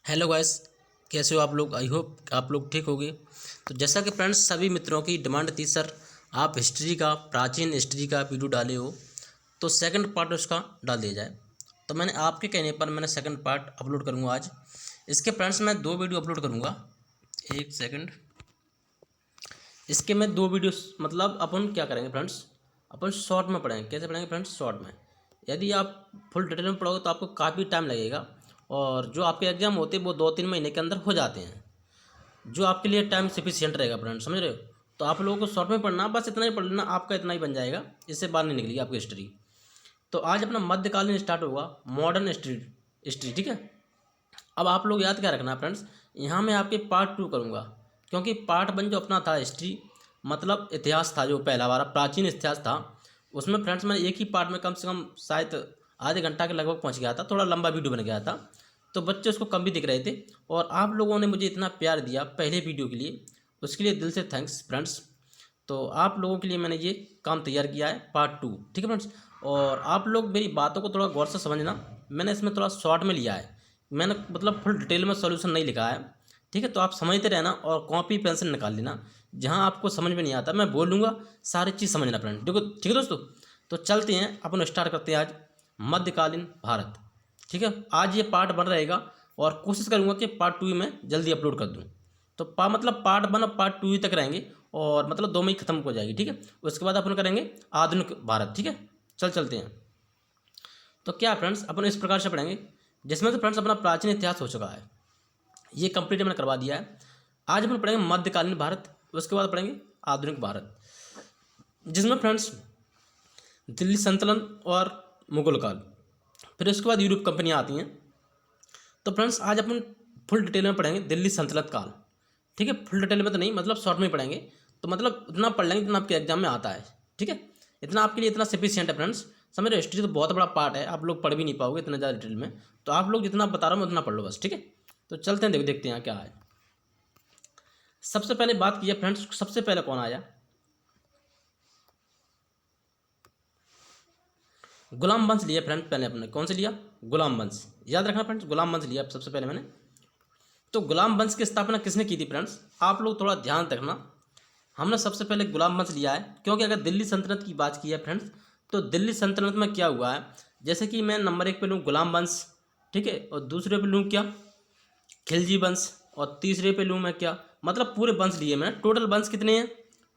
Hello guys, कैसे हो आप लोग। आई होप आप लोग ठीक होगे। तो जैसा कि फ्रेंड्स सभी मित्रों की डिमांड थी, सर आप हिस्ट्री का, प्राचीन हिस्ट्री का वीडियो डाले हो तो सेकंड पार्ट उसका डाल दिया जाए। तो मैंने आपके कहने पर मैंने सेकंड पार्ट अपलोड करूँगा आज। इसके फ्रेंड्स मैं दो वीडियो अपलोड करूँगा। एक सेकंड। इसके मैं दो वीडियो मतलब अपन क्या करेंगे फ्रेंड्स, अपन शॉर्ट में पढ़ेंगे। कैसे पढ़ेंगे फ्रेंड्स? शॉर्ट में। यदि आप फुल डिटेल में पढ़ोगे तो आपको काफ़ी टाइम लगेगा, और जो आपके एग्ज़ाम होते हैं वो 2-3 महीने के अंदर हो जाते हैं, जो आपके लिए टाइम सफिशिएंट रहेगा फ्रेंड्स, समझ रहे हो। तो आप लोगों को शॉर्ट में पढ़ना, बस इतना ही पढ़ लेना, आपका इतना ही बन जाएगा, इससे बाहर नहीं निकलेगी आपकी हिस्ट्री। तो आज अपना मध्यकालीन स्टार्ट होगा, मॉडर्न हिस्ट्री हिस्ट्री, ठीक है। अब आप लोग याद क्या रखना फ्रेंड्स, यहाँ मैं आपके पार्ट 2 करूँगा, क्योंकि पार्ट 1 जो अपना था हिस्ट्री मतलब इतिहास था, जो पहला वाला प्राचीन इतिहास था, उसमें फ्रेंड्स मैंने एक ही पार्ट में कम से कम शायद आधे घंटा के लगभग पहुँच गया था, थोड़ा लंबा वीडियो बन गया था, तो बच्चे उसको कम भी दिख रहे थे। और आप लोगों ने मुझे इतना प्यार दिया पहले वीडियो के लिए, उसके लिए दिल से थैंक्स फ्रेंड्स। तो आप लोगों के लिए मैंने ये काम तैयार किया है पार्ट 2, ठीक है फ्रेंड्स। और आप लोग मेरी बातों को थोड़ा गौर से समझना, मैंने इसमें थोड़ा शॉर्ट में लिया है, मैंने मतलब फुल डिटेल में सॉल्यूशन नहीं लिखा है, ठीक है। तो आप समझते रहना और कॉपी पेंसिल निकाल लेना, जहाँ आपको समझ में नहीं आता मैं बोलूँगा सारी चीज़ समझना फ्रेंड, देखो ठीक है दोस्तों। तो चलते हैं अपन स्टार्ट करते हैं आज मध्यकालीन भारत, ठीक है। आज ये पार्ट 1 रहेगा और कोशिश करूँगा कि पार्ट 2 में जल्दी अपलोड कर दूँ। तो मतलब पार्ट 1 और पार्ट 2 ही तक रहेंगे, और मतलब 2 में ही खत्म हो जाएगी, ठीक है। उसके बाद अपन करेंगे आधुनिक भारत, ठीक है। चलते हैं। तो क्या फ्रेंड्स अपन इस प्रकार से पढ़ेंगे, जिसमें तो फ्रेंड्स अपना प्राचीन इतिहास हो चुका है, ये कंप्लीट मैंने करवा दिया है। आज अपन पढ़ेंगे मध्यकालीन भारत, उसके बाद पढ़ेंगे आधुनिक भारत, जिसमें फ्रेंड्स दिल्ली सल्तनत और मुगल काल, फिर उसके बाद यूरोप कंपनियाँ आती हैं। तो फ्रेंड्स आज अपन फुल डिटेल में पढ़ेंगे दिल्ली सल्तनत काल, ठीक है। फुल डिटेल में तो नहीं, मतलब शॉर्ट में ही पढ़ेंगे, तो मतलब इतना पढ़ लेंगे जितना आपके एग्जाम में आता है, ठीक है। इतना आपके लिए इतना सफिशिएंट है फ्रेंड्स। समझ रहे हो, हिस्ट्री तो बहुत बड़ा पार्ट है, आप लोग पढ़ भी नहीं पाओगे इतना ज़्यादा डिटेल में, तो आप लोग जितना बता रहा हूँ उतना पढ़ लो बस, ठीक है। तो चलते हैं, देखते हैं क्या है। सबसे पहले बात की है फ्रेंड्स, सबसे पहले कौन आया? गुलाम वंश लिया फ्रेंड्स पहले अपने। कौन से लिया? गुलाम वंश। याद रखना फ्रेंड्स, गुलाम वंश लिया सबसे पहले मैंने। तो गुलाम वंश की स्थापना किसने की थी फ्रेंड्स? आप लोग थोड़ा ध्यान रखना, हमने सबसे पहले गुलाम वंश लिया है, क्योंकि अगर दिल्ली सल्तनत की बात की है फ्रेंड्स, तो दिल्ली सल्तनत में क्या हुआ है, जैसे कि मैं नंबर 1 पे लूँ गुलाम वंश, ठीक है, और दूसरे पे लूँ क्या, खिलजी वंश, और तीसरे पे लूँ मैं क्या, मतलब पूरे वंश लिए मैं। टोटल वंश कितने हैं?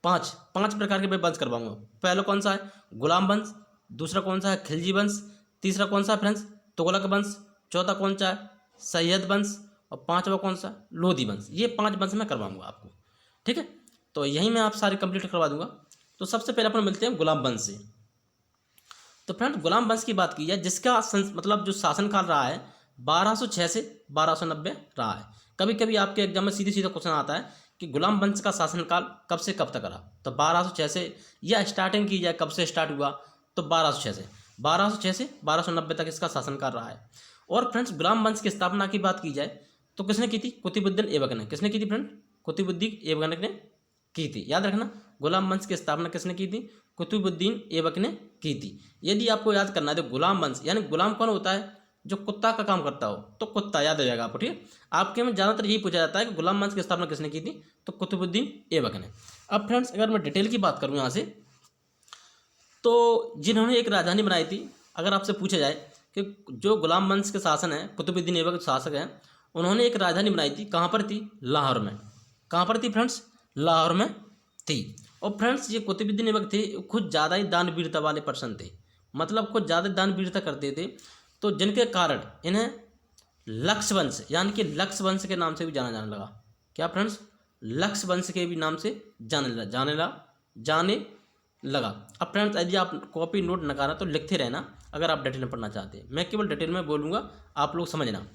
5 5 प्रकार के मैं वंश करवाऊंगा। पहला कौन सा है? गुलाम वंश। दूसरा कौन सा है? खिलजी वंश। तीसरा कौन सा है फ्रेंड्स? तुगलक वंश। चौथा कौन सा है? सैयद वंश। और पांचवा कौन सा? लोधी वंश। ये 5 वंश मैं करवाऊंगा आपको, ठीक है। तो यही मैं आप सारे कंप्लीट करवा दूंगा। तो सबसे पहले अपन मिलते हैं गुलाम वंश से। तो फ्रेंड गुलाम वंश की बात की जाए, जिसका मतलब जो शासनकाल रहा है 1206 से 1290 रहा है। कभी कभी आपके एग्जाम में सीधी सीधा क्वेश्चन आता है कि गुलाम वंश का शासनकाल कब से कब तक रहा, तो 1206 से, या स्टार्टिंग की जाए कब से स्टार्ट हुआ, तो 1206 से 1290 तक इसका शासनकाल रहा है। और फ्रेंड्स गुलाम वंश की स्थापना की बात की जाए तो किसने की थी? कुतुबुद्दीन ऐबक ने। किसने की थी फ्रेंड? कुतुबुद्दीन ऐबक ने की थी। याद रखना, गुलाम वंश की स्थापना किसने की थी? कुतुबुद्दीन ऐबक ने की थी। यदि आपको याद करना है तो गुलाम वंश यानी गुलाम कौन होता है? जो कुत्ता का काम करता हो, तो कुत्ता याद हो जाएगा आपको, ठीक है। आपके में ज़्यादातर यही पूछा जाता है कि गुलाम वंश की स्थापना किसने की थी, तो कुतुबुद्दीन ऐबक ने। अब फ्रेंड्स अगर मैं डिटेल की बात करूँ यहाँ से, तो जिन्होंने एक राजधानी बनाई थी, अगर आपसे पूछा जाए कि जो गुलाम वंश के शासन है, कुतुबुद्दीन ऐबक शासक हैं, उन्होंने एक राजधानी बनाई थी, कहाँ पर थी? लाहौर में। कहाँ पर थी फ्रेंड्स? लाहौर में थी। और फ्रेंड्स ये कुतुबुद्दीन ऐबक थे, खुद ज़्यादा ही दानवीरता वाले पर्सन थे, मतलब कुछ ज़्यादा दानवीरता करते थे, तो जिनके कारण इन्हें लक्ष्य वंश यानी कि लक्ष्य वंश के नाम से भी जाना जाने लगा। क्या फ्रेंड्स? लक्ष्य वंश के भी नाम से जाने लगा। अब फ्रेंड्स यदि आप कॉपी नोट न करना तो लिखते रहना, अगर आप डिटेल में पढ़ना चाहते हैं। मैं केवल डिटेल में बोलूँगा, आप लोग समझना।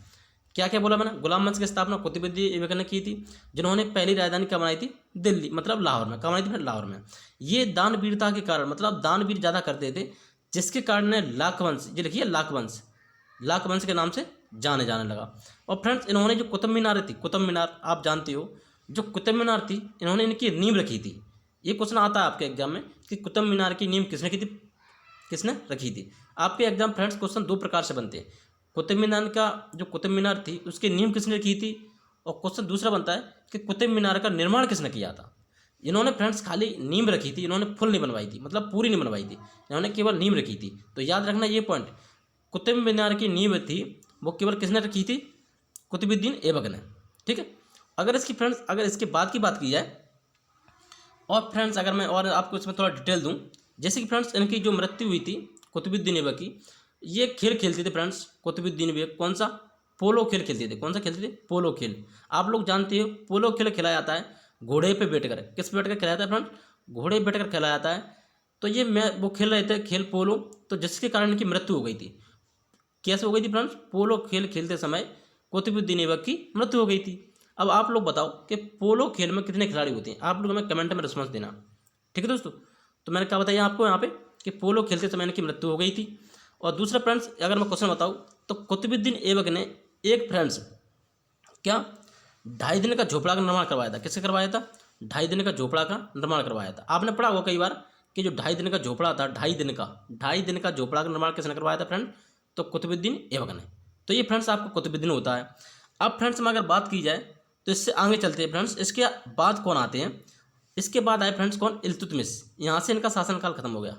क्या क्या बोला मैंने? गुलाम वंश की स्थापना कुतुबुद्दीन ऐबक ने की थी, जिन्होंने पहली राजधानी कब बनाई थी? दिल्ली मतलब लाहौर में। कब बनाई थी? लाहौर में। ये दानवीरता के कारण, मतलब दानवीर ज़्यादा करते थे, जिसके कारण लाख वंश, ये लिखिए लाख वंश के नाम से जाने लगा। और फ्रेंड्स इन्होंने जो कुतुब मीनार थी, कुतुब मीनार आप जानते हो, जो कुतुब मीनार थी इन्होंने इनकी नींव रखी थी। ये क्वेश्चन आता है आपके एग्जाम में कि कुतुब मीनार की नींव किसने की थी, किसने रखी थी। आपके एग्जाम फ्रेंड्स क्वेश्चन दो प्रकार से बनते हैं, कुतुब मीनार का जो कुतुब मीनार थी उसकी नींव किसने की थी, और क्वेश्चन दूसरा बनता है कि कुतुब मीनार का निर्माण किसने किया था। इन्होंने फ्रेंड्स खाली नींव रखी थी, इन्होंने फुल नहीं बनवाई थी, मतलब पूरी नहीं बनवाई थी, इन्होंने केवल नींव रखी थी। तो याद रखना ये पॉइंट, कुतुब मीनार की नींव थी वो केवल किसने रखी थी, कुतुबुद्दीन ऐबक ने। ठीक है, अगर इसकी फ्रेंड्स अगर इसके बाद की बात की जाए, और फ्रेंड्स अगर मैं और आपको इसमें थोड़ा डिटेल दूं, जैसे कि फ्रेंड्स इनकी जो मृत्यु हुई थी कुतुबुद्दीन ऐबक की, ये खेल खेलते थे फ्रेंड्स कुतुबुद्दीन ऐबक। कौन सा, पोलो खेल खेलते थे। कौन सा खेलते थे, पोलो खेल। आप लोग जानते हो पोलो खेल खेला जाता है घोड़े पे बैठकर। किस पे बैठकर खेला जाता है फ्रेंड्स, घोड़े पे बैठकर खेला जाता है। तो ये मैं वो खेल रहे थे खेल पोलो, तो जिसके कारण इनकी मृत्यु हो गई थी। कैसे हो गई थी फ्रेंड्स, पोलो खेल खेलते समय कुतुबुद्दीन ऐबक की मृत्यु हो गई थी। अब आप लोग बताओ कि पोलो खेल में कितने खिलाड़ी होते हैं, आप लोग हमें कमेंट में रिस्पॉन्स देना। ठीक है दोस्तों, तो मैंने क्या बताया आपको यहाँ पे कि पोलो खेलते समय इनकी मृत्यु हो गई थी। और दूसरा फ्रेंड्स अगर मैं क्वेश्चन बताऊँ, तो कुतुबुद्दीन ऐबक ने एक फ्रेंड्स क्या 2.5 दिन का झोपड़ा का निर्माण करवाया था। किससे करवाया था, 2.5 दिन का झोपड़ा का निर्माण करवाया था। आपने पढ़ा होगा कई बार कि जो 2.5 दिन का झोपड़ा था, 2.5 दिन का झोपड़ा का निर्माण किसने करवाया था फ्रेंड, तो कुतुबुद्दीन ऐबक ने। तो ये फ्रेंड्स आपको कुतुबुद्दीन होता है। अब फ्रेंड्स में अगर बात की जाए तो इससे आगे चलते हैं फ्रेंड्स, इसके बाद कौन आते हैं, इसके बाद आए फ्रेंड्स कौन, इल्तुतमिश। यहाँ से इनका शासनकाल खत्म हो गया।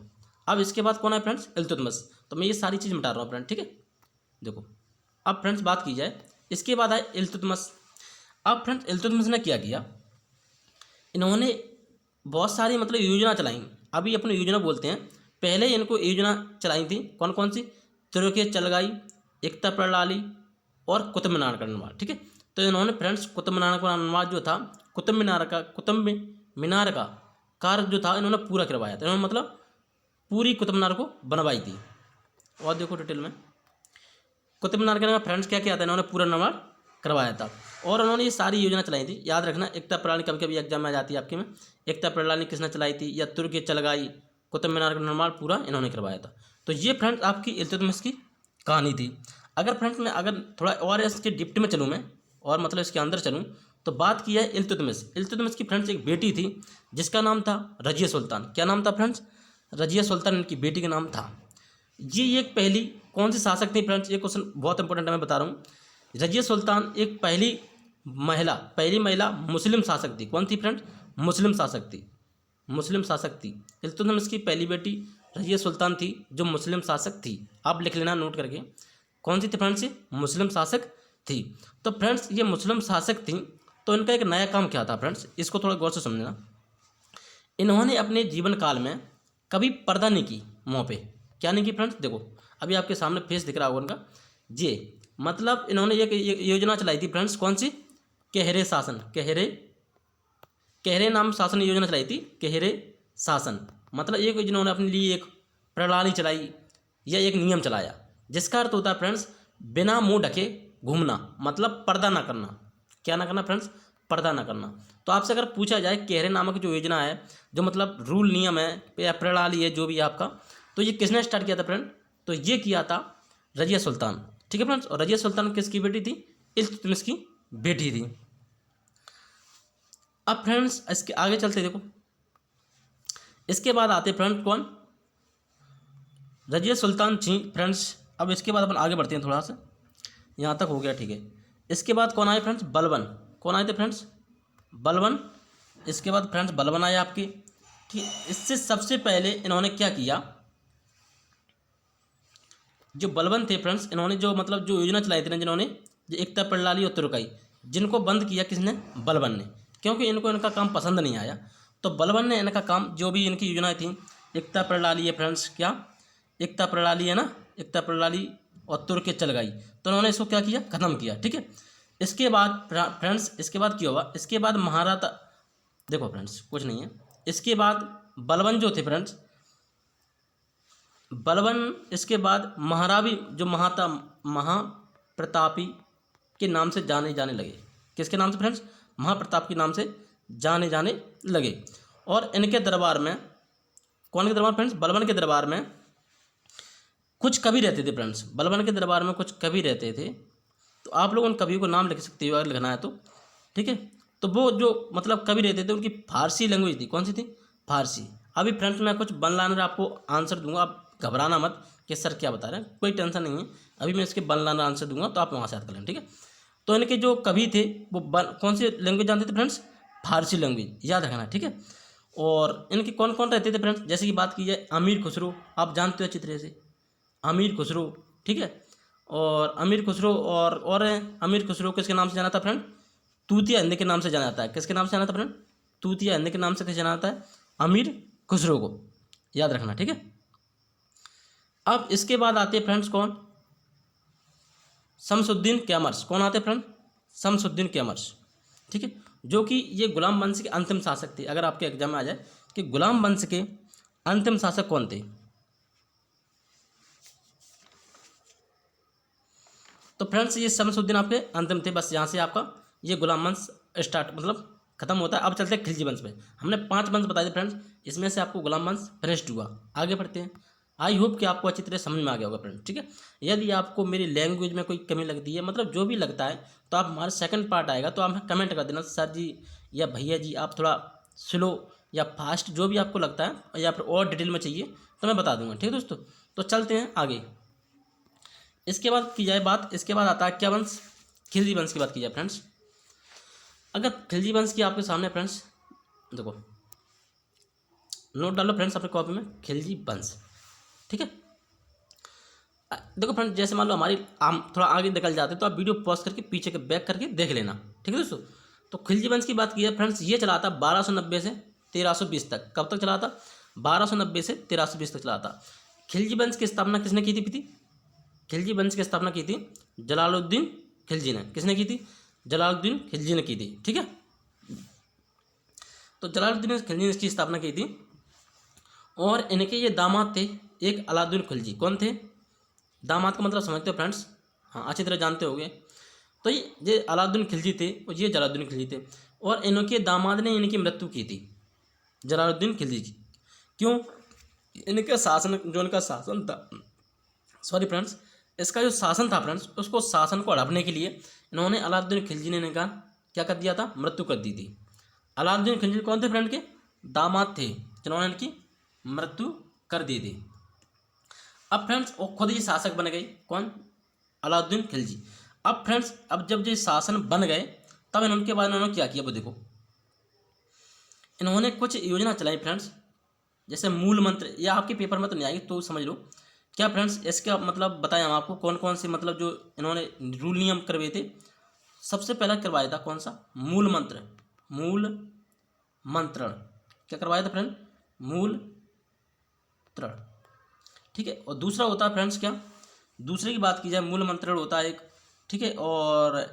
अब इसके बाद कौन आए फ्रेंड्स, इल्तुतमिश। तो मैं ये सारी चीज़ मिटा रहा हूँ फ्रेंड। ठीक है, देखो अब फ्रेंड्स बात की जाए, इसके बाद आए इल्तुतमिश। अब फ्रेंड्स इल्तुतमिश ने क्या किया, इन्होंने बहुत सारी मतलब योजना चलाई। अभी अपनी योजना बोलते हैं, पहले इनको योजना चलाई थी कौन कौन सी, तुर्की चलगाई, एकता प्रणाली और कुतुब मीनार का निर्माण। ठीक है, तो इन्होंने फ्रेंड्स कुतुब मीनार का निर्माण जो था, कुतुब मीनार का कार्य जो था इन्होंने पूरा करवाया था। इन्होंने मतलब पूरी कुतुब मीनार को बनवाई थी। और देखो डिटेल में कुतुब मीनार का फ्रेंड्स क्या किया था, इन्होंने पूरा निर्माण करवाया था। और उन्होंने ये सारी योजना चलाई थी। याद रखना, एकता प्रणाली कभी कभी एग्जाम में आ जाती है आपके में, एकता प्रणाली किसने चलाई थी, या तुर्की चलगाई, कुतुब मीनार का निर्माण पूरा इन्होंने करवाया था। तो ये फ्रेंड्स आपकी इल्तुतमिश की कहानी थी। अगर फ्रेंड्स मैं अगर थोड़ा और इसके डिप्ट में चलूँ मैं, और मतलब इसके अंदर चलूँ, तो बात की है इल्तुतमिश। इल्तुतमिश की फ्रेंड्स एक बेटी थी जिसका नाम था रजिया सुल्तान। क्या नाम था फ्रेंड्स, रजिया सुल्तान इनकी बेटी का नाम था। ये एक पहली कौन सी शासक थी फ्रेंड्स, ये क्वेश्चन बहुत इंपॉर्टेंट है, मैं बता रहा हूँ। रजिया सुल्तान एक पहली महिला मुस्लिम शासक थी। कौन थी फ्रेंड्स, मुस्लिम शासक थी। इल्तुतमिश की पहली बेटी रजिया सुल्तान थी जो मुस्लिम शासक थी। आप लिख लेना नोट करके, कौन सी थी फ्रेंड्स, ये मुस्लिम शासक थी। तो फ्रेंड्स ये मुस्लिम शासक थी, तो इनका एक नया काम क्या था फ्रेंड्स, इसको थोड़ा गौर से समझना। इन्होंने अपने जीवन काल में कभी पर्दा नहीं की मुँह पे। क्या नहीं की फ्रेंड्स, देखो अभी आपके सामने फेस दिख रहा होगा उनका, ये मतलब इन्होंने एक योजना चलाई थी फ्रेंड्स, कौन सी, कहरे शासन, कहरे नाम शासन योजना चलाई थी। कहरे शासन मतलब एक जिन्होंने अपने लिए एक प्रणाली चलाई या एक नियम चलाया, जिसका अर्थ होता है फ्रेंड्स बिना मुंह ढके घूमना, मतलब पर्दा ना करना। क्या ना करना फ्रेंड्स, पर्दा ना करना। तो आपसे अगर पूछा जाए कहरे नामक जो योजना है, जो मतलब रूल नियम है या प्रणाली है जो भी आपका, तो ये किसने स्टार्ट किया था फ्रेंड, तो ये किया था रजिया सुल्तान। ठीक है फ्रेंड्स, और रजिया सुल्तान किसकी बेटी थी, इल्तुतमिश की बेटी थी। अब फ्रेंड्स इसके आगे चलते देखो, इसके बाद आते फ्रेंड कौन, रजिया सुल्तान थी फ्रेंड्स। अब इसके बाद अपन आगे बढ़ते हैं, थोड़ा सा यहाँ तक हो गया ठीक है। इसके बाद कौन आए फ्रेंड्स, बलबन। कौन आए थे फ्रेंड्स, बलबन। इसके बाद फ्रेंड्स बलबन आए आपके। ठीक, इससे सबसे पहले इन्होंने क्या किया, जो बलबन थे फ्रेंड्स, इन्होंने जो मतलब जो योजना चलाई थी ना, जिन्होंने जो एकता प्रणाली और तुर्काई, जिनको बंद किया किसने, बलबन ने, क्योंकि इनको इनका काम पसंद नहीं आया। तो बलबन ने इनका काम, जो भी इनकी योजनाएं थी, एकता प्रणाली है फ्रेंड्स, क्या एकता प्रणाली है ना, एकता प्रणाली और तुर्की चलगाई, तो उन्होंने इसको क्या किया, खत्म किया। ठीक है, इसके बाद फ्रेंड्स इसके बाद क्या हुआ, इसके बाद महाराता, देखो फ्रेंड्स कुछ नहीं है, इसके बाद बलबन जो थे फ्रेंड्स, बलबन इसके बाद महारावी जो महाप्रतापी के नाम से जाने लगे। किसके नाम से फ्रेंड्स, महाप्रताप के नाम से जाने लगे। और इनके दरबार में, कौन के दरबार फ्रेंड्स, बलबन के दरबार में कुछ कवि रहते थे फ्रेंड्स। बलबन के दरबार में कुछ कवि रहते थे, तो आप लोग उन कवियों को नाम लिख सकते हो अगर लिखना है तो। ठीक है, तो वो जो मतलब कवि रहते थे उनकी फारसी लैंग्वेज थी। कौन सी थी, फारसी। अभी फ्रेंड्स मैं कुछ वन लाइनर आपको आंसर दूंगा, आप घबराना मत कि सर क्या बता रहे हैं, कोई टेंशन नहीं है। अभी मैं इसके बनलाना आंसर दूंगा तो आप वहाँ से याद कर लें, ठीक है। तो इनके जो कवि थे वो कौन सी लैंग्वेज जानते थे फ्रेंड्स? फारसी लैंग्वेज, याद रखना, ठीक है। और इनके कौन कौन रहते थे फ्रेंड्स? जैसे कि बात की जाए अमीर खुसरो, आप जानते हो अच्छी तरह से, अमीर खुसरो, ठीक है। और अमीर खुसरो और अमीर खुसरो किसके नाम से जाना था फ्रेंड? तूतिया हिंद के नाम से जाना जाता है। किसके नाम से जाना था फ्रेंड? तूतिया हिंद के नाम से किसे जाना जाता है? अमीर खुसरो को, याद रखना, ठीक है। अब इसके बाद आते हैं फ्रेंड्स कौन? शमसुद्दीन कैमर्स। कौन आते हैं फ्रेंड? शमसुद्दीन कैमर्स, ठीक है। जो कि ये गुलाम वंश के अंतिम शासक थे। अगर आपके एग्जाम में आ जाए कि गुलाम वंश के अंतिम शासक कौन थे, तो फ्रेंड्स ये शमसुद्दीन आपके अंतिम थे। बस यहाँ से आपका ये गुलाम वंश स्टार्ट मतलब खत्म होता है। अब चलते हैं खिलजी वंश में। हमने 5 वंश बताए थे फ्रेंड्स, इसमें से आपको गुलाम वंश फिनिश्ड हुआ। आगे बढ़ते हैं। आई होप कि आपको अच्छी तरह समझ में आ गया होगा फ्रेंड्स, ठीक है। यदि आपको मेरी लैंग्वेज में कोई कमी लगती है, मतलब जो भी लगता है, तो आप हमारा सेकंड पार्ट आएगा तो आप कमेंट कर देना, सर जी या भैया जी आप थोड़ा स्लो या फास्ट, जो भी आपको लगता है, या फिर और डिटेल में चाहिए तो मैं बता दूंगा, ठीक है दोस्तों। तो चलते हैं आगे। इसके बाद की जाए बात, इसके बाद आता है क्या वंश? खिलजी वंश की बात की जाए फ्रेंड्स। अगर खिलजी वंश की आपके सामने फ्रेंड्स, देखो नोट डालो फ्रेंड्स अपने कॉपी में, खिलजी वंश, ठीक है। देखो फ्रेंड्स, जैसे मान लो हमारी हम थोड़ा आगे निकल जाते हैं तो आप वीडियो पॉज करके पीछे के बैक करके देख लेना, ठीक है दोस्तों। तो खिलजी वंश की बात की है फ्रेंड्स, ये चला था 1290 से 1320 तक। कब तक चला था? 1290 से 1320 तक चला था। खिलजी वंश की स्थापना किसने की थी? खिलजी वंश की स्थापना की थी जलालुद्दीन खिलजी ने। किसने की थी? जलालुद्दीन खिलजी ने की थी, ठीक है। तो जलालुद्दीन खिलजी ने इसकी स्थापना की थी। और इनके ये दामाद थे एक अलाउद्दीन खिलजी। कौन थे? दामाद का मतलब समझते हो फ्रेंड्स? हाँ, अच्छी तरह जानते होंगे। तो ये अलाउद्दीन खिलजी थे और ये जलालुद्दीन खिलजी थे। और इनके दामाद ने इनकी मृत्यु की थी, जलालुद्दीन खिलजी की। क्यों? इनका शासन, जो इनका शासन था, सॉरी फ्रेंड्स, इसका जो शासन था फ्रेंड्स, उसको शासन को हड़पने के लिए इन्होंने अलाउद्दीन खिलजी ने इनका क्या कर दिया था? मृत्यु कर दी थी। अलाउद्दीन खिलजी कौन थे फ्रेंड? के दामाद थे जिन्होंने इनकी मृत्यु कर दी थी। अब फ्रेंड्स वो खुद ही शासक बन गए। कौन? अलाउद्दीन खिलजी। अब फ्रेंड्स, अब जब ये शासन बन गए तब इनके बाद इन्होंने क्या किया वो देखो। इन्होंने कुछ योजना चलाई फ्रेंड्स, जैसे मूल मंत्र, या आपके पेपर में तो नहीं आएगी तो समझ लो क्या फ्रेंड्स। इसका मतलब बताएं हम आपको कौन कौन से मतलब जो इन्होंने रूल नियम करवाए थे। सबसे पहला करवाया था कौन सा? मूल मंत्र। मूल मंत्रण क्या करवाया था फ्रेंड? मूल मंत्रण, ठीक है। और दूसरा होता है फ्रेंड्स क्या? दूसरे की बात की जाए, मूल मंत्रण होता है एक, ठीक है। और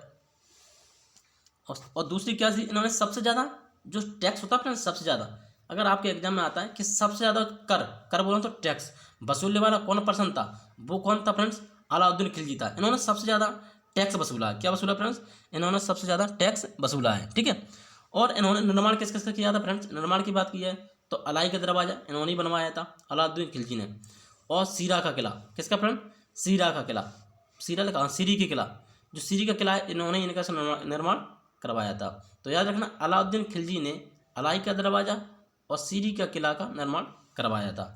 दूसरी क्या थी? इन्होंने सबसे ज़्यादा जो टैक्स होता है फ्रेंड्स, सबसे ज़्यादा, अगर आपके एग्जाम में आता है कि सबसे ज़्यादा कर कर बोलो तो टैक्स वसूलने वाला कौन पर्सन था? वो कौन था फ्रेंड्स? अलाउद्दीन खिलजी था। इन्होंने सबसे ज़्यादा टैक्स वसूला है। क्या वसूला फ्रेंड्स? इन्होंने सबसे ज़्यादा टैक्स वसूला है, ठीक है। और इन्होंने निर्माण किस किस का किया था फ्रेंड्स? निर्माण की बात की है तो अलाई का दरवाज़ा इन्होंने ही बनवाया था, अलाउद्दीन खिलजी ने। और सीरा का किला, किसका फ्रेंड? सीरा का किला। सीरा लिखा, सीरी के किला, जो सीरी का किला है इन्होंने इनका निर्माण करवाया था। तो याद रखना, अलाउद्दीन खिलजी ने अलाई का दरवाज़ा और सीरी का किला का निर्माण करवाया था।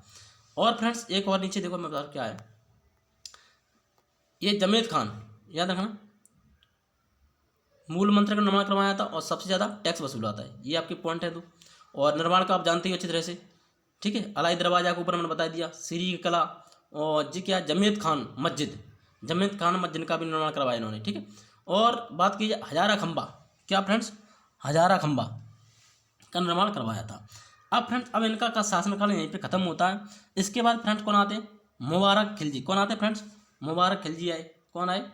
और फ्रेंड्स एक और नीचे देखो मैं बता क्या है, ये जमेद खान, याद रखना, मूल मंत्र का निर्माण करवाया था और सबसे ज़्यादा टैक्स वसूला था। ये आपके पॉइंट है दो। और निर्माण का आप जानते ही अच्छी तरह से, ठीक है। अलाई दरवाजा के ऊपर मैंने बता दिया, सीरी की कला, और जी क्या, जमेद खान मस्जिद, जमेद खान मस्जिद का भी निर्माण करवाया इन्होंने, ठीक है। और बात की जाए हजारा खंबा, क्या फ्रेंड्स? हजारा खंबा का निर्माण करवाया था। अब फ्रेंड्स अब इनका का शासनकाल यहीं पे खत्म होता है। इसके बाद फ्रेंड्स कौन आते हैं? मुबारक खिलजी। कौन आते हैं फ्रेंड्स? मुबारक खिलजी आए। कौन आए?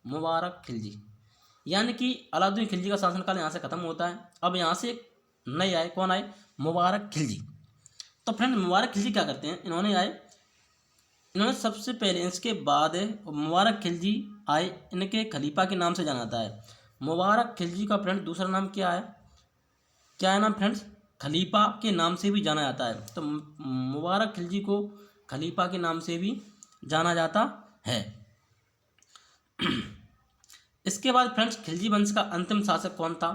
मुबारक खिलजी। यानी कि अलाउद्दीन खिलजी का शासनकाल यहाँ से खत्म होता है। अब यहाँ से नए आए, कौन आए? मुबारक खिलजी। तो फ्रेंड मुबारक खिलजी क्या करते हैं? इन्होंने सबसे पहले, इसके बाद मुबारक खिलजी आए, इनके खलीफा के नाम से जाना जाता है। मुबारक खिलजी का फ्रेंड दूसरा नाम क्या है? क्या है नाम फ्रेंड्स? खलीफा के नाम से भी जाना जाता है। तो मुबारक खिलजी को खलीफा के नाम से भी जाना जाता है। इसके बाद फ्रेंड्स खिलजी वंश का अंतिम शासक कौन था?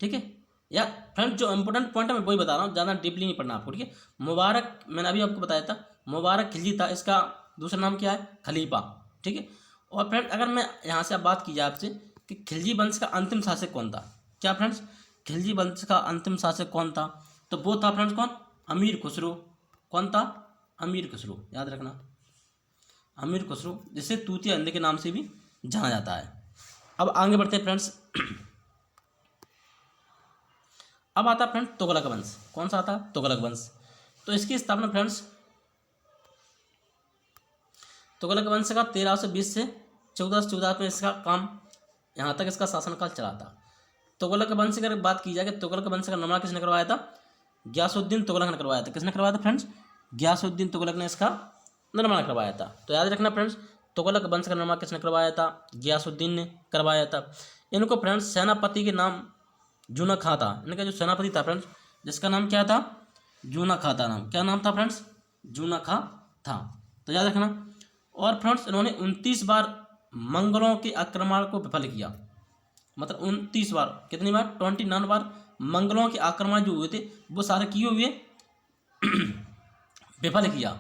ठीक है, या फ्रेंड्स जो इंपॉर्टेंट पॉइंट है मैं वही बता रहा हूँ, ज़्यादा डीपली नहीं पढ़ना आपको, ठीक है। मुबारक, मैंने अभी आपको बताया था मुबारक खिलजी था, इसका दूसरा नाम क्या है, खलीफा। ठीक है। और फ्रेंड अगर मैं यहाँ से अब बात की जाए आपसे कि खिलजी वंश का अंतिम शासक कौन था, क्या फ्रेंड्स, खिलजी वंश का अंतिम शासक कौन था, तो वो था फ्रेंड्स कौन, अमीर खुसरो। कौन था, अमीर खुसरो, याद रखना, अमीर खुसरो, जिसे तूतिया अंधे के नाम से भी जाना जाता है। अब आगे बढ़ते हैं फ्रेंड्स। अब आता फ्रेंड तुगलक वंश। कौन सा आता, तुगलक वंश। तो इसकी स्थापना फ्रेंड्स, तुगलक वंश का 1320 से 1414 में इसका काम, यहाँ तक इसका शासनकाल चला था। तुगलक वंश की अगर बात की जाए कि तुगलक वंश का निर्माण किसने करवाया था, गयासुद्दीन तुगलक ने करवाया था। किसने करवाया था फ्रेंड्स, गयासुद्दीन तुगलक ने इसका निर्माण करवाया था। तो याद रखना फ्रेंड्स, तुगलक वंश का निर्माण किसने करवाया था, गयासुद्दीन ने करवाया था। इनको फ्रेंड्स सेनापति के नाम जूना खां था। इनका जो सेनापति था फ्रेंड्स, जिसका नाम क्या था, जूना खां था। नाम क्या नाम था फ्रेंड्स, जूना खां था। तो याद रखना। और फ्रेंड्स इन्होंने 29 बार मंगलों के आक्रमण को विफल किया। मतलब 29 बार, कितनी बार, 29 बार मंगलों के आक्रमण जो हुए थे वो सारे किए हुए विफल किया।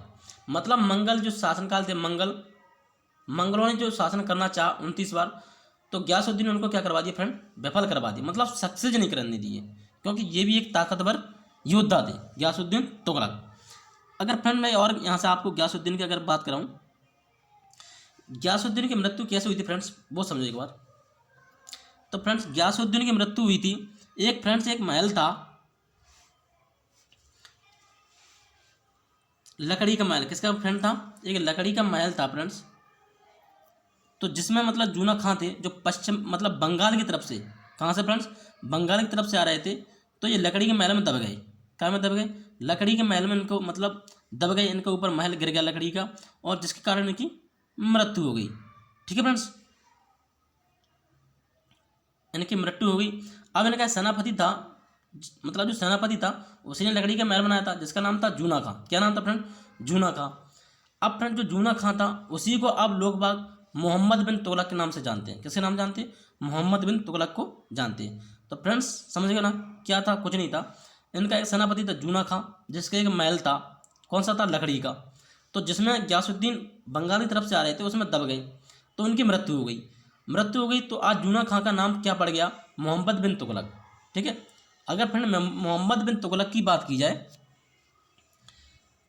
मतलब मंगल जो शासनकाल थे, मंगलों ने जो शासन करना चाहा 29 बार, तो गयासुद्दीन ने उनको क्या करवा दिया फ्रेंड, विफल करवा दिया। मतलब सक्सेस नहीं करने दिए, क्योंकि ये भी एक ताकतवर योद्धा थे गयासुद्दीन तुगलक। अगर फ्रेंड मैं और यहाँ से आपको गयासुद्दीन की अगर बात कराऊँ, गयासुद्दीन की मृत्यु कैसे हुई थी फ्रेंड्स, वो समझो एक बार। तो फ्रेंड्स गयासुद्दीन की मृत्यु हुई थी, एक फ्रेंड्स एक महल था, लकड़ी का महल। किसका फ्रेंड था, एक लकड़ी का महल था फ्रेंड्स। तो जिसमें मतलब जूना खां थे, जो पश्चिम मतलब बंगाल की तरफ से, कहाँ से फ्रेंड्स, बंगाल की तरफ से आ रहे थे। तो ये लकड़ी के महल में दब गए। क्या में दब गए, लकड़ी के महल में इनको मतलब दब गए, इनके ऊपर महल गिर गया लकड़ी का, और जिसके कारण इनकी मृत्यु हो गई। ठीक है फ्रेंड्स, इनकी मृत्यु हो गई। अब इनका सेनापति था, मतलब जो सेनापति था उसी ने लकड़ी का महल बनाया था, जिसका नाम था जूना खां। क्या नाम था फ्रेंड, जूना खां। अब फ्रेंड जो जूना खां था उसी को अब लोग बाग मोहम्मद बिन तुगलक के नाम से जानते हैं। किसके नाम जानते हैं, मोहम्मद बिन तुगलक को जानते हैं। तो फ्रेंड्स समझ गए ना, क्या था, कुछ नहीं था। इनका एक सेनापति था जूना खां, जिसका एक महल था, कौन सा था, लकड़ी का। तो जिसमें गयासुद्दीन बंगाल की तरफ से आ रहे थे, उसमें दब गए, तो उनकी मृत्यु हो गई। मृत्यु हो गई तो आज जूना खां का नाम क्या पड़ गया, मोहम्मद बिन तुगलक। ठीक है। अगर फ्रेंड मोहम्मद बिन तुगलक की बात की जाए,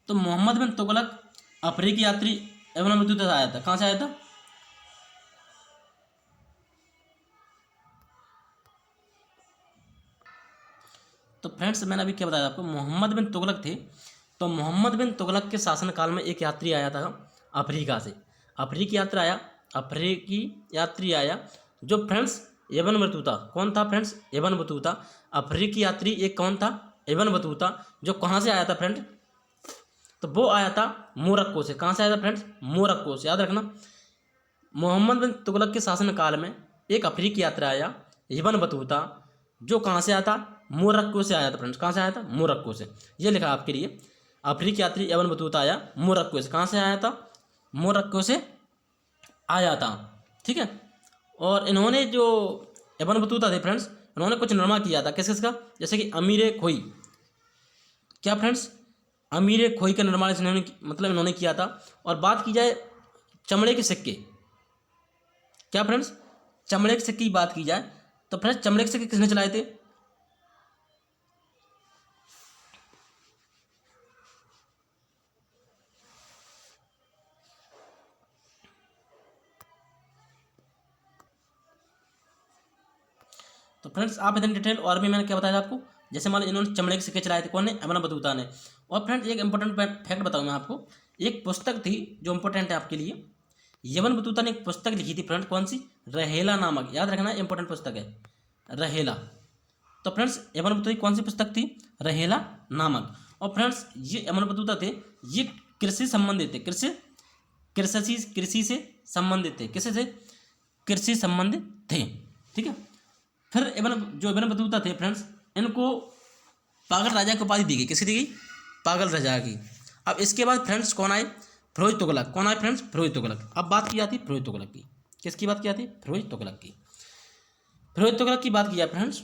तो मोहम्मद बिन तुगलक अफ्रीकी यात्री एवं अमृतसर से आया था। कहाँ से आया था, तो फ्रेंड्स मैंने अभी क्या बताया आपको, मोहम्मद बिन तुगलक थे। तो मोहम्मद बिन तुगलक के शासनकाल में एक यात्री आया था अफ्रीका से, अफ्रीकी यात्री आया, जो फ्रेंड्स इब्न बतूता। कौन था फ्रेंड्स, इब्न बतूता। अफ्रीकी यात्री एक कौन था, इब्न बतूता, जो कहाँ से आया था फ्रेंड, तो वो आया था मोरक्को से। कहाँ से आया था फ्रेंड्स, मोरक्को से। याद रखना, मोहम्मद बिन तुगलक के शासनकाल में एक अफ्रीकी यात्री आया, इब्न बतूता, जो कहाँ से आया था, मोरक्को से आया था फ्रेंड्स। कहाँ से आया था, मोरक्को से। ये लिखा आपके लिए, अफ्रीकी यात्री इब्न बतूता आया मोरक्को से। कहाँ से आया था, मोरक्को से आया था। ठीक है। और इन्होंने जो इब्न बतूता थे फ्रेंड्स, इन्होंने कुछ निर्माण किया था, किस किसका, जैसे कि अमीर खोई। क्या फ्रेंड्स, अमीर खोई का निर्माण इन्होंने मतलब इन्होंने किया था। और बात की जाए चमड़े के सिक्के, क्या फ्रेंड्स, चमड़े के सिक्के की बात की जाए, तो फ्रेंड्स चमड़े के सिक्के किसने चलाए थे, तो फ्रेंड्स आप इतनी डिटेल और भी मैंने क्या बताया था आपको, जैसे मान लो इन्होंने चमड़े के सिक्के चलाए थे, कौन ने, इब्न बतूता ने। और फ्रेंड्स एक इंपॉर्टेंट फैक्ट बताऊँ मैं आपको, एक पुस्तक थी जो इंपॉर्टेंट है आपके लिए, इब्न बतूता ने एक पुस्तक लिखी थी फ्रेंड्स, कौन सी, रहेला नामक। याद रखना इंपॉर्टेंट पुस्तक है, रहेला। तो फ्रेंड्स इब्न बतूता की कौन सी पुस्तक थी, रहेला नामक। और फ्रेंड्स ये इब्न बतूता थे, ये कृषि संबंधित थे, कृषि से संबंधित थे, किससे से, कृषि संबंधित थे। ठीक है। फिर इब्न बतूता थे फ्रेंड्स, इनको पागल राजा की उपाधि दी गई। किसकी दी गई, पागल राजा की। अब इसके बाद फ्रेंड्स कौन आए, फिरोज तुगलक। कौन आए फ्रेंड्स, फिरोज तुगलक। अब बात की जाती है फिरोज तुगलक की, किसकी बात की जाती है, फिरोज तुगलक की। फिरोज तुगलक की बात की जाए फ्रेंड्स,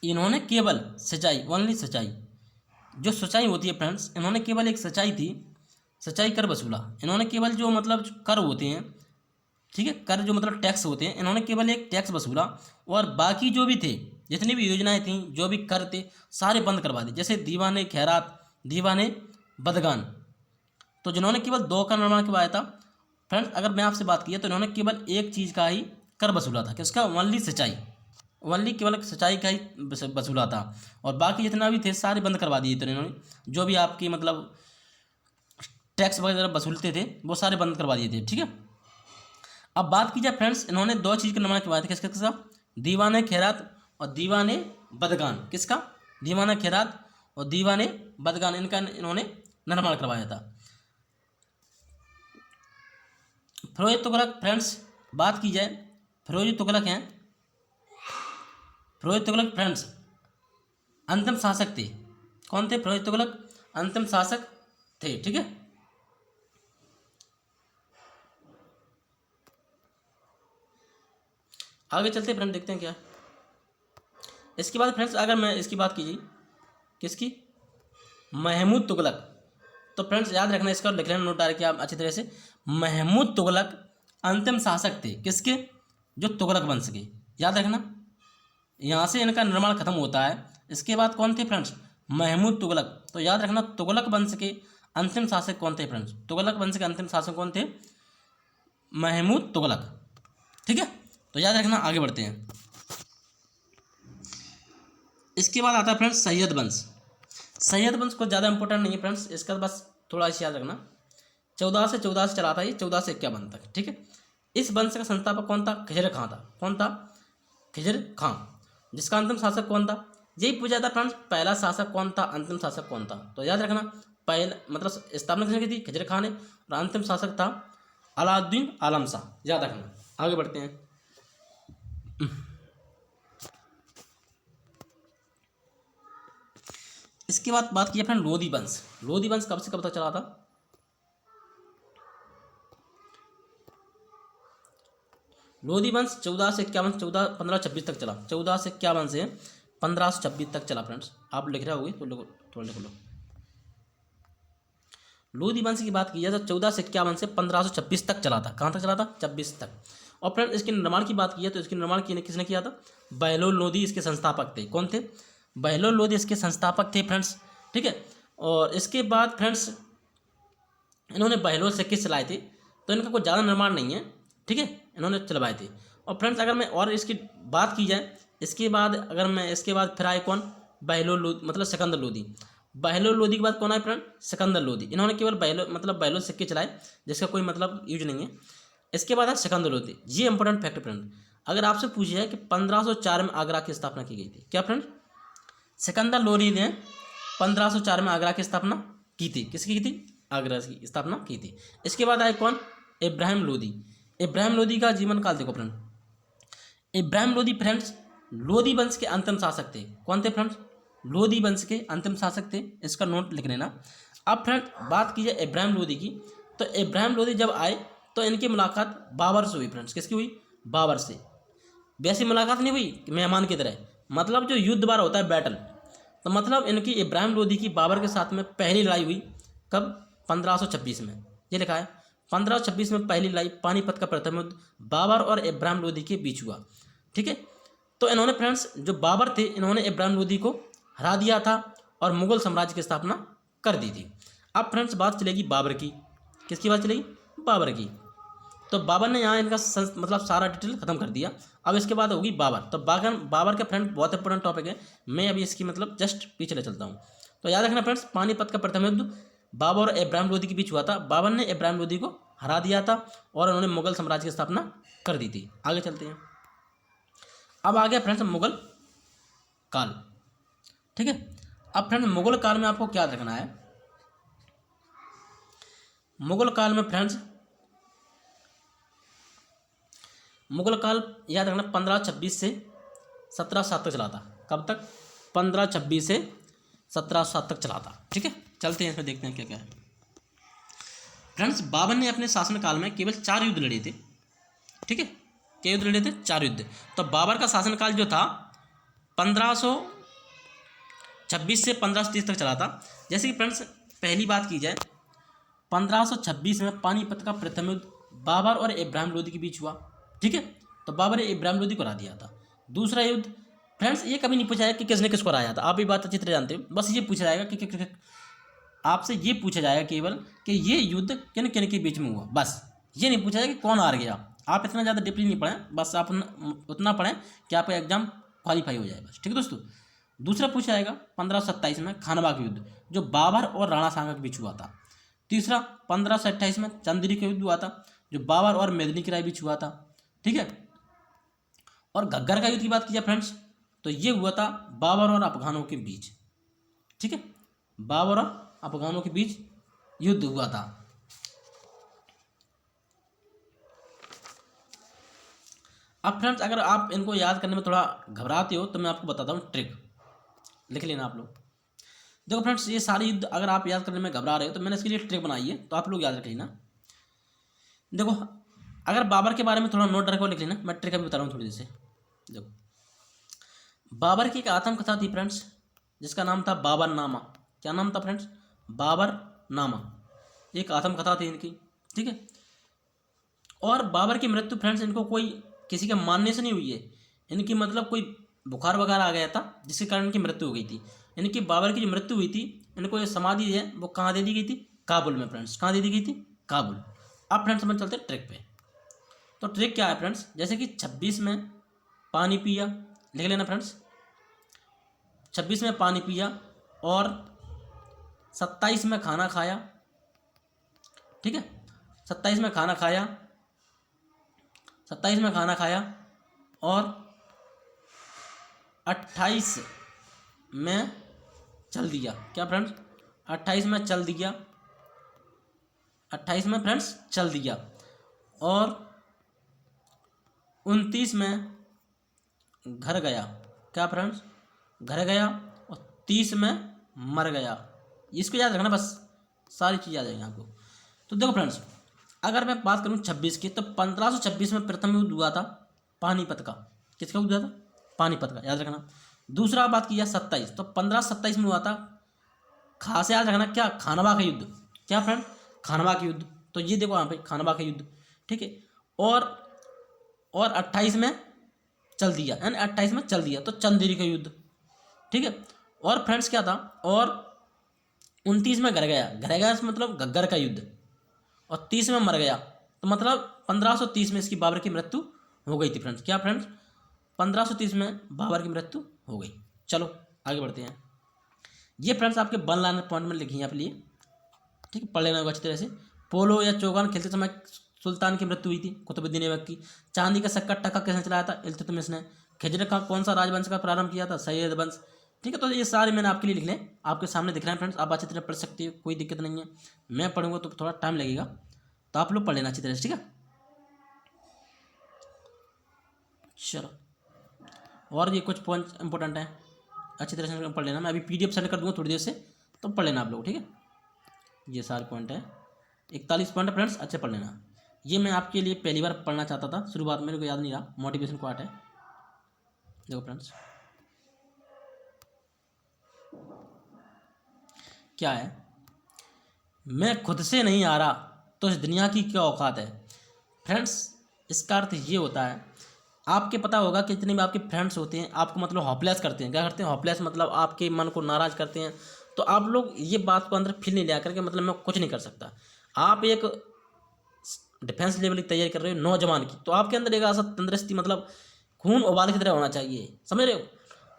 इन्होंने केवल सच्चाई, ओनली सच्चाई, जो सच्चाई होती है फ्रेंड्स, इन्होंने केवल एक सच्चाई थी सच्चाई कर वसूला। इन्होंने केवल जो मतलब कर होते हैं, ठीक है, कर जो मतलब टैक्स होते हैं, इन्होंने केवल एक टैक्स वसूला और बाकी जो भी थे, जितनी भी योजनाएं थी, जो भी कर थे, सारे बंद करवा दिए। जैसे दीवाने खैरात, दीवाने बदगान, तो जिन्होंने केवल 2 का निर्माण करवाया था फ्रेंड्स, अगर मैं आपसे बात की तो इन्होंने केवल एक चीज़ का ही कर वसूला था, किसका? ओनली सिंचाई, ओनली केवल सिंचाई का ही वसूला था, और बाकी जितना भी थे सारे बंद करवा दिए थे इन्होंने। जो भी आपकी मतलब टैक्स वगैरह वसूलते थे वो सारे बंद करवा दिए थे, ठीक है। अब बात की जाए फ्रेंड्स, इन्होंने 2 चीज़ का निर्माण करवाया था, किसका किसका? दीवाने खैरात और दीवाने बदगान। किसका? दीवाने खैरात और दीवाने बदगान, इनका इन्होंने निर्माण करवाया था। फिरोज तुगलक फ्रेंड्स, बात की जाए, फिरोज तुगलक हैं, फिरोज तुगलक फ्रेंड्स अंतिम शासक थे। कौन थे? फिरोज तुगलक अंतिम शासक थे, ठीक है। आगे चलते फ्रेंड, देखते हैं क्या है। इसके बाद फ्रेंड्स अगर मैं इसकी बात कीजिए, किसकी? महमूद तुगलक। तो फ्रेंड्स याद रखना, इसका लिख लेना नोट डाल के आप अच्छी तरह से। महमूद तुगलक अंतिम शासक थे, किसके? जो तुगलक वंश के, याद रखना। यहाँ से इनका निर्माण खत्म होता है। इसके बाद कौन थे फ्रेंड्स? महमूद तुगलक। तो याद रखना, तुगलक वंश के अंतिम शासक कौन थे फ्रेंड्स? तुगलक वंश के अंतिम शासक कौन थे? महमूद तुगलक, ठीक है। तो याद रखना, आगे बढ़ते हैं। इसके बाद आता है फ्रेंड्स सैयद वंश। सैयद वंश को ज़्यादा इंपॉर्टेंट नहीं है फ्रेंड्स, इसका बस थोड़ा सा याद रखना। 14 से चला था ये, 1451 तक, ठीक है। इस वंश का संस्थापक कौन था? खिजर खां था। कौन था? खिजर खां। जिसका अंतिम शासक कौन था? यही पूछा था फ्रेंड्स, पहला शासक कौन था, अंतिम शासक कौन था? तो याद रखना, पहला मतलब स्थापना किसने की थी? खिजर खां ने, और अंतिम शासक था अलाउद्दीन आलम शाह। याद रखना, आगे बढ़ते हैं। इसके बाद बात की फ्रेंड लोधी वंश। लोधी वंश कब से कब तक चला था? लोधी वंश 1451 1526 तक चला। 1451 से 1526 तक चला फ्रेंड्स। आप लिख रहे होगे तो लोग थोड़ा लिख लो। लोधी वंश की बात की जाए तो 1451 से 1526 तक चला था। कहाँ तक चला था? 26 तक। और फ्रेंड्स इसके निर्माण की बात की जाए तो इसके निर्माण किसने किया था? बहलोल लोधी इसके संस्थापक थे। कौन थे? बहलोल लोधी इसके संस्थापक थे फ्रेंड्स, ठीक है। और इसके बाद फ्रेंड्स इन्होंने बहलोल सिक्के चलाए थे, तो इनका कोई ज़्यादा निर्माण नहीं है, ठीक है, इन्होंने चलवाए थे। और फ्रेंड्स अगर मैं और इसकी बात की जाए, इसके बाद अगर मैं इसके बाद फिर आए कौन? बहलोल लोधी मतलब सिकंदर लोधी। बहलोल लोधी के बाद कौन आए फ्रेंड? सिकंदर लोधी। इन्होंने केवल बहलोल सिक्के चलाए, जिसका कोई मतलब यूज नहीं है। इसके बाद है सिकंदर लोधी। ये इंपॉर्टेंट फैक्ट फ्रेंड, अगर आपसे पूछे है कि 1504 में आगरा की स्थापना की गई थी, क्या फ्रेंड? सिकंदर लोधी ने 1504 में आगरा की स्थापना की थी। किसकी की थी? आगरा की स्थापना की थी। इसके बाद आए कौन? इब्राहिम लोधी। इब्राहिम लोधी का जीवन काल देखो फ्रेंड। इब्राहिम लोधी फ्रेंड्स लोधी वंश के अंतिम शासक थे। कौन थे फ्रेंड्स? लोधी वंश के अंतिम शासक थे। इसका नोट लिख लेना। अब फ्रेंड बात की जाए इब्राहिम लोधी की, तो इब्राहिम लोधी जब आए तो इनकी मुलाकात बाबर से हुई फ्रेंड्स। किसकी हुई? बाबर से। वैसी मुलाकात नहीं हुई कि मेहमान की तरह, मतलब जो युद्ध बार होता है, बैटल। तो मतलब इनकी इब्राहिम लोधी की बाबर के साथ में पहली लड़ाई हुई कब? 1526 में। ये लिखा है 1526 में पहली लड़ाई, पानीपत का प्रथम युद्ध बाबर और इब्राहिम लोधी के बीच हुआ, ठीक है। तो इन्होंने फ्रेंड्स जो बाबर थे, इन्होंने इब्राहिम लोधी को हरा दिया था और मुगल साम्राज्य की स्थापना कर दी थी। अब फ्रेंड्स बात चलेगी बाबर की। किसकी बात चलेगी? बाबर की। तो बाबर ने यहाँ इनका मतलब सारा डिटेल खत्म कर दिया। अब इसके बाद होगी बाबर। तो बाबर का फ्रेंड बहुत इंपॉर्टेंट टॉपिक है, मैं अभी इसकी मतलब जस्ट पीछे ले चलता हूँ। तो याद रखना फ्रेंड्स, पानीपत का प्रथम युद्ध बाबर और इब्राहिम लोधी के बीच हुआ था। बाबर ने इब्राहिम लोधी को हरा दिया था और उन्होंने मुगल साम्राज्य की स्थापना कर दी थी। आगे चलते हैं। अब आ गया फ्रेंड्स मुगल काल, ठीक है। अब फ्रेंड्स मुगल काल में आपको क्या रखना है? मुगल काल में फ्रेंड्स मुगल काल याद रखना 1526 से 1707 तक चला था। कब तक? 1526 से 1707 तक चला था, ठीक है। चलते हैं इसमें, देखते हैं क्या क्या है। फ्रेंड्स बाबर ने अपने शासनकाल में केवल 4 युद्ध लड़े थे, ठीक है। क्या युद्ध लड़े थे? 4 युद्ध। तो बाबर का शासनकाल जो था 1526 से 1530 तक चला था। जैसे कि फ्रेंड्स पहली बात की जाए 1526 में पानीपत का प्रथम युद्ध बाबर और इब्राहिम लोदी के बीच हुआ। ठीक है, तो बाबर ने इब्राहिम लोदी को हरा दिया था। दूसरा युद्ध फ्रेंड्स, ये कभी नहीं पूछा जाएगा कि किसने किसको हराया था, आप ये बात अच्छी तरह जानते हो। बस ये पूछा जाएगा कि आपसे ये पूछा जाएगा केवल कि ये युद्ध किन किन के बीच में हुआ, बस ये नहीं पूछा जाएगा कि कौन हार गया। आप इतना ज़्यादा डीपली नहीं पढ़ें, बस आप उतना पढ़ें कि आपका एग्जाम क्वालिफाई हो जाए, बस। ठीक है दोस्तों। दूसरा पूछा जाएगा 1527 में खानवा का युद्ध जो बाबर और राणा सांगा के बीच हुआ था। तीसरा 1528 में चंदेरी का युद्ध हुआ था जो बाबर और मेदिनी के राय बीच हुआ था। ठीक है, और घग्गर का युद्ध की बात की जाए फ्रेंड्स, तो ये हुआ था बाबर और अफगानों के बीच। ठीक है, बाबर और अफगानों के बीच युद्ध हुआ था। अब फ्रेंड्स, अगर आप इनको याद करने में थोड़ा घबराते हो तो मैं आपको बताता हूँ ट्रिक, लिख लेना आप लोग। देखो फ्रेंड्स, ये सारी युद्ध अगर आप याद करने में घबरा रहे हो तो मैंने इसके लिए ट्रिक बनाई है, तो आप लोग याद रख लेना। देखो, अगर बाबर के बारे में थोड़ा नोट रखो, लिख लेना, मैं ट्रिक अभी बता रहा हूँ थोड़ी देर से। देखो, बाबर की एक आत्मकथा थी फ्रेंड्स जिसका नाम था बाबर नामा। क्या नाम था फ्रेंड्स? बाबर नामा, एक आत्मकथा थी इनकी। ठीक है, और बाबर की मृत्यु फ्रेंड्स इनको कोई किसी के मानने से नहीं हुई है, इनकी मतलब कोई बुखार वगैरह आ गया था जिसके कारण इनकी मृत्यु हो गई थी। इनकी बाबर की जो मृत्यु हुई थी, इनको ये समाधि है वो कहाँ दे दी गई थी? काबुल में फ्रेंड्स। कहाँ दे दी गई थी? काबुल। अब फ्रेंड्स हम चलते हैं ट्रिक पे। तो ट्रिक क्या है फ्रेंड्स, जैसे कि 26 में पानी पिया, लिख लेना फ्रेंड्स, 26 में पानी पिया और 27 में खाना खाया। ठीक है, 27 में खाना खाया, 27 में खाना खाया और 28 में चल दिया। क्या फ्रेंड्स? 28 में चल दिया, 28 में फ्रेंड्स चल दिया और 29 में घर गया। क्या फ्रेंड्स? घर गया और 30 में मर गया। इसको याद रखना, बस सारी चीज़ याद रहेगी आपको। तो देखो फ्रेंड्स, अगर मैं बात करूं 26 की, तो 1526 में प्रथम युद्ध हुआ था पानीपत का। किसका युद्ध हुआ था? पानीपत का, याद रखना। दूसरा बात किया 27, तो 1527 में हुआ था, खास याद रखना क्या? खानवा का युद्ध। क्या फ्रेंड? खानवा का युद्ध। तो ये देखो यहाँ पे खानवा का युद्ध। ठीक है, और 28 में चल दिया, यानी 28 में चल दिया तो चंदेरी का युद्ध। ठीक है, और फ्रेंड्स क्या था? और 29 में घर गया। घर गया मतलब घग्गर का युद्ध, और 30 में मर गया, तो मतलब 1530 में इसकी बाबर की मृत्यु हो गई थी फ्रेंड्स। क्या फ्रेंड्स? 1530 में बाबर की मृत्यु हो गई। चलो आगे बढ़ते हैं। ये फ्रेंड्स आपके वन लाइनर पॉइंट में लिखी है आप लिए। ठीक है, पढ़ लेना होगा अच्छी तरह से। पोलो या चौगान खेलते समय सुल्तान की मृत्यु हुई थी, कुतुबुद्दीन ऐबक की। चांदी का सिक्का टका किसने चलाया था? इल्तुतमिश ने। खिजर का कौन सा राजवंश का प्रारंभ किया था? सैयद वंश। ठीक है, तो ये सारे मैंने आपके लिए लिख लें, आपके सामने दिख रहे हैं फ्रेंड्स, आप अच्छी तरह पढ़ सकते हो, कोई दिक्कत नहीं है। मैं पढ़ूंगा तो थोड़ा टाइम लगेगा, तो आप लोग पढ़ लेना अच्छी तरह से। ठीक है, चलो, और ये कुछ पॉइंट इंपॉर्टेंट हैं, अच्छी तरह से पढ़ लेना। मैं अभी PDF सेंड कर दूंगा थोड़ी देर से, तो पढ़ लेना आप लोग। ठीक है, ये सारे पॉइंट हैं, 41 पॉइंट है फ्रेंड्स, अच्छे पढ़ लेना। ये मैं आपके लिए पहली बार पढ़ना चाहता था, शुरुआत में मेरे को याद नहीं रहा, मोटिवेशन पार्ट है। देखो फ्रेंड्स क्या है, मैं खुद से नहीं आ रहा तो इस दुनिया की क्या औकात है। फ्रेंड्स इसका अर्थ ये होता है, आपके पता होगा कि जितने भी आपके फ्रेंड्स होते हैं आपको मतलब हॉपलेस करते हैं। क्या करते हैं? हॉपलेस मतलब आपके मन को नाराज़ करते हैं। तो आप लोग ये बात को अंदर फील नहीं लिया करके मतलब मैं कुछ नहीं कर सकता। आप एक डिफेंस लेवल की तैयारी कर रहे हो नौजवान की, तो आपके अंदर एक ऐसा तंदुरुस्ती, मतलब खून उबाल की तरह होना चाहिए, समझ रहे हो?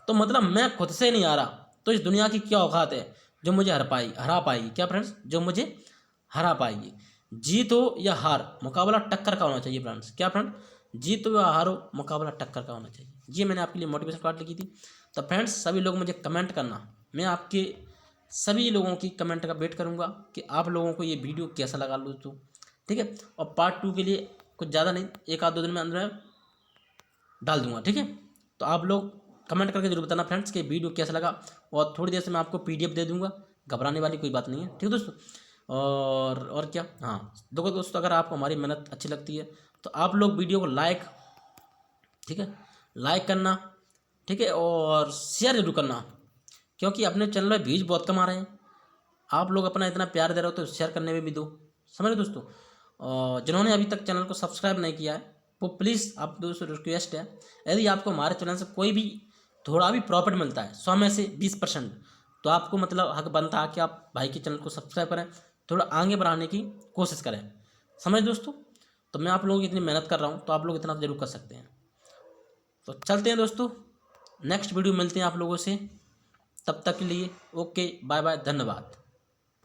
तो मतलब मैं खुद से नहीं आ रहा तो इस दुनिया की क्या औकात है जो मुझे हरा पाएगी। क्या फ्रेंड्स? जो मुझे हरा पाएगी। जीत हो या हार, मुकाबला टक्कर का होना चाहिए फ्रेंड्स। क्या फ्रेंड? जीत हो या हार हो, मुकाबला टक्कर का होना चाहिए। ये मैंने आपके लिए मोटिवेशन कार्ड लिखी थी। तो फ्रेंड्स सभी लोग मुझे कमेंट करना, मैं आपके सभी लोगों की कमेंट का वेट करूंगा कि आप लोगों को ये वीडियो कैसा लगा दोस्तों। ठीक है, और पार्ट 2 के लिए कुछ ज़्यादा नहीं, 1-2 दिन में अंदर डाल दूंगा। ठीक है, तो आप लोग कमेंट करके जरूर बताना फ्रेंड्स कि वीडियो कैसा लगा, और थोड़ी देर से मैं आपको PDF दे दूंगा, घबराने वाली कोई बात नहीं है। ठीक है दोस्तों, और क्या, हाँ देखो दोस्तों, अगर आपको हमारी मेहनत अच्छी लगती है तो आप लोग वीडियो को लाइक, ठीक है, लाइक करना, ठीक है, और शेयर जरूर करना, क्योंकि अपने चैनल में व्यूज बहुत कम आ रहे हैं। आप लोग अपना इतना प्यार दे रहे हो तो शेयर करने में भी दो। समझ रहे दोस्तों। जिन्होंने अभी तक चैनल को सब्सक्राइब नहीं किया है वो प्लीज़ आप दोस्तों रिक्वेस्ट है, यदि आपको हमारे चैनल से कोई भी थोड़ा भी प्रॉफिट मिलता है 100 में से 20%, तो आपको मतलब हक बनता है कि आप भाई के चैनल को सब्सक्राइब करें, थोड़ा आगे बढ़ाने की कोशिश करें। समझ दोस्तों। तो मैं आप लोगों की इतनी मेहनत कर रहा हूँ तो आप लोग इतना जरूर कर सकते हैं। तो चलते हैं दोस्तों, नेक्स्ट वीडियो मिलते हैं आप लोगों से, तब तक के लिए ओके बाय बाय, धन्यवाद।